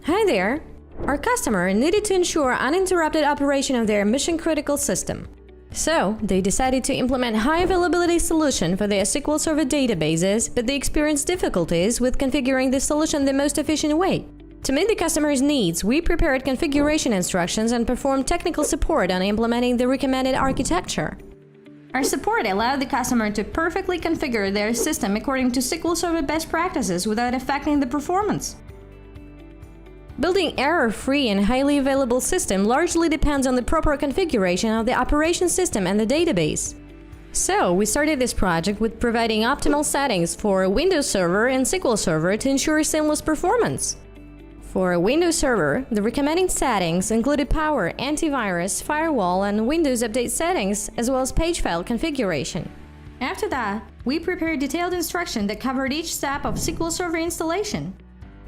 Hi there! Our customer needed to ensure uninterrupted operation of their mission-critical system. So, they decided to implement high-availability solution for their SQL Server databases, but they experienced difficulties with configuring the solution the most efficient way. To meet the customer's needs, we prepared configuration instructions and performed technical support on implementing the recommended architecture. Our support allowed the customer to perfectly configure their system according to SQL Server best practices without affecting the performance. Building error-free and highly available system largely depends on the proper configuration of the operation system and the database. So, we started this project with providing optimal settings for Windows Server and SQL Server to ensure seamless performance. For Windows Server, the recommended settings included power, antivirus, firewall, and Windows Update settings, as well as page file configuration. After that, we prepared detailed instructions that covered each step of SQL Server installation.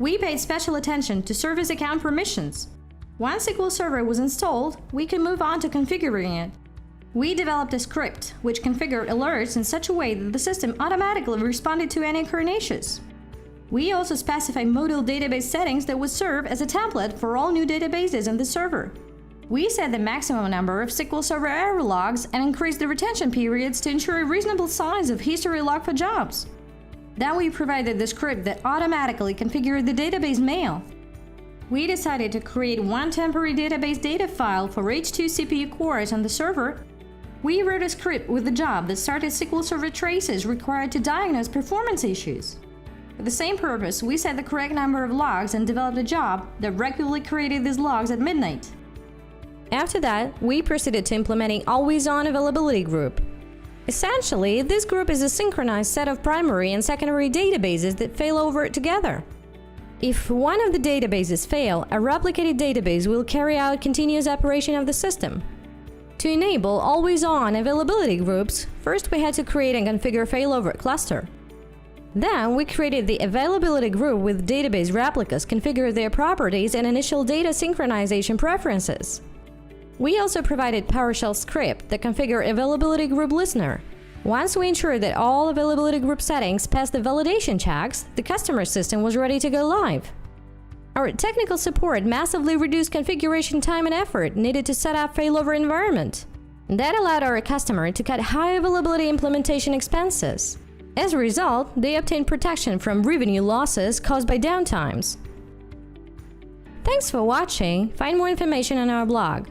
We paid special attention to service account permissions. Once SQL Server was installed, we could move on to configuring it. We developed a script which configured alerts in such a way that the system automatically responded to any occurring issues. We also specified modal database settings that would serve as a template for all new databases in the server. We set the maximum number of SQL Server error logs and increased the retention periods to ensure a reasonable size of history log for jobs. Then we provided the script that automatically configured the database mail. We decided to create one temporary database data file for each 2 CPU cores on the server. We wrote a script with the job that started SQL Server traces required to diagnose performance issues. For the same purpose, we set the correct number of logs and developed a job that regularly created these logs at midnight. After that, we proceeded to implementing always-on availability group. Essentially, this group is a synchronized set of primary and secondary databases that fail over together. If one of the databases fail, a replicated database will carry out continuous operation of the system. To enable always-on availability groups, first we had to create and configure failover cluster. Then we created the availability group with database replicas, configured their properties and initial data synchronization preferences. We also provided PowerShell script that configure availability group listener. Once we ensured that all availability group settings passed the validation checks, the customer system was ready to go live. Our technical support massively reduced configuration time and effort needed to set up failover environment. That allowed our customer to cut high availability implementation expenses. As a result, they obtained protection from revenue losses caused by downtimes. Thanks for watching. Find more information on our blog.